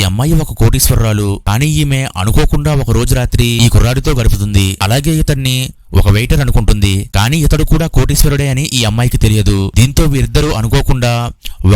అమ్మాయి ఒక కోటీశ్వరరాలు. కానీ ఈమె అనుకోకుండా ఒక రోజు రాత్రి ఈ కుర్రాడితో గడుపుతుంది. అలాగే ఇతన్ని ఒక వెయిటర్ అనుకుంటుంది. కానీ ఇతడు కూడా కోటీశ్వరుడే అని ఈ అమ్మాయికి తెలియదు. దీంతో వీరిద్దరూ అనుకోకుండా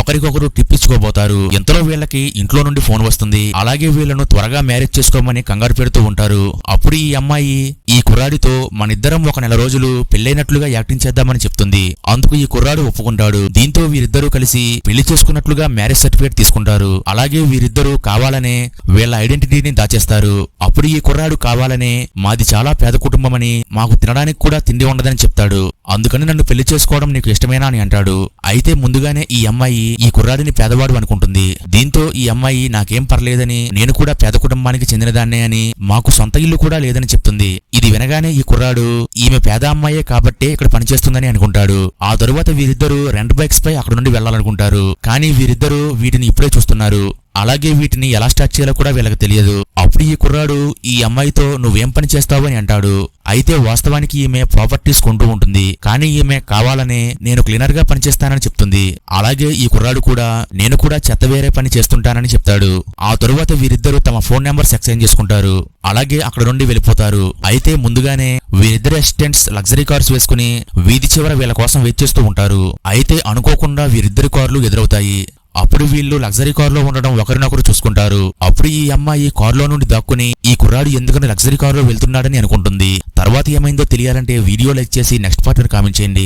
ఒకరికొకరు టిప్పించుకోబోతారు. ఎంతలో వీళ్ళకి ఇంట్లో నుండి ఫోన్ వస్తుంది. అలాగే వీళ్ళను త్వరగా మ్యారేజ్ చేసుకోమని కంగారు పెడుతూ ఉంటారు. అప్పుడు ఈ అమ్మాయి ఈ కుర్రాడితో మనిద్దరం ఒక నెల రోజులు పెళ్లైనట్లుగా యాక్టింగ్ చేద్దామని చెప్తుంది. అందుకు ఈ కుర్రాడు ఒప్పుకుంటాడు. దీంతో వీరిద్దరూ కలిసి పెళ్లి చేసుకున్నట్లుగా మ్యారేజ్ సర్టిఫికేట్ తీసుకుంటారు. అలాగే వీరిద్దరూ కావాలనే వీళ్ళ ఐడెంటిటీని దాచేస్తారు. అప్పుడు ఈ కుర్రాడు కావాలనే మాది చాలా పేద కుటుంబమని, మాకు తినడానికి కూడా తిండి ఉండదని చెప్తాడు. అందుకని నన్ను పెళ్లి చేసుకోవడం నీకు ఇష్టమేనా అని అంటాడు. అయితే ముందుగానే ఈ అమ్మాయి ఈ కుర్రాడిని పేదవాడు అనుకుంటుంది. దీంతో ఈ అమ్మాయి నాకేం పర్లేదని, నేను కూడా పేద కుటుంబానికి చెందినదాన్నే అని, మాకు సొంత ఇల్లు కూడా లేదని చెప్తుంది. ఇది వినగానే ఈ కుర్రాడు ఈమె పేద అమ్మాయే కాబట్టే ఇక్కడ పనిచేస్తుందని అనుకుంటాడు. ఆ తరువాత వీరిద్దరూ రెంట్ బైక్స్ పై అక్కడ నుండి వెళ్లాలనుకుంటారు. కానీ వీరిద్దరూ వీటిని ఇప్పుడే చూస్తున్నారు. అలాగే వీటిని ఎలా స్టార్ట్ చేయాలో కూడా వీళ్ళకి తెలియదు. అప్పుడు ఈ కుర్రాడు ఈ అమ్మాయితో నువ్వేం పని చేస్తావు అని అంటాడు. అయితే వాస్తవానికి ఈమె ప్రాపర్టీస్ కొంటూ ఉంటుంది. కానీ ఈమె కావాలనే నేను క్లీనర్ గా పనిచేస్తానని చెప్తుంది. అలాగే ఈ కుర్రాడు కూడా నేను కూడా చెత్త వేరే పని చేస్తుంటానని చెప్తాడు. ఆ తరువాత వీరిద్దరూ తమ ఫోన్ నెంబర్స్ ఎక్స్చేంజ్ చేసుకుంటారు. అలాగే అక్కడ నుండి వెళ్ళిపోతారు. అయితే ముందుగానే వీరిద్దరు అసిస్టెంట్స్ లగ్జరీ కార్స్ వేసుకుని వీధి చివర వీళ్ళ కోసం వెయిట్ చేస్తూ ఉంటారు. అయితే అనుకోకుండా వీరిద్దరి కార్లు ఎదురవుతాయి. అప్పుడు వీళ్ళు లగ్జరీ కారులో ఉండడం ఒకరినొకరు చూసుకుంటారు. అప్పుడు ఈ అమ్మాయి కారులో నుండి దాక్కుని ఈ కుర్రాడు ఎందుకని లగ్జరీ కారులో వెళ్తున్నాడని అనుకుంటుంది. తర్వాత ఏమైందో తెలియాలంటే వీడియో లైక్ చేసి నెక్స్ట్ పార్ట్ కామెంట్ చేయండి.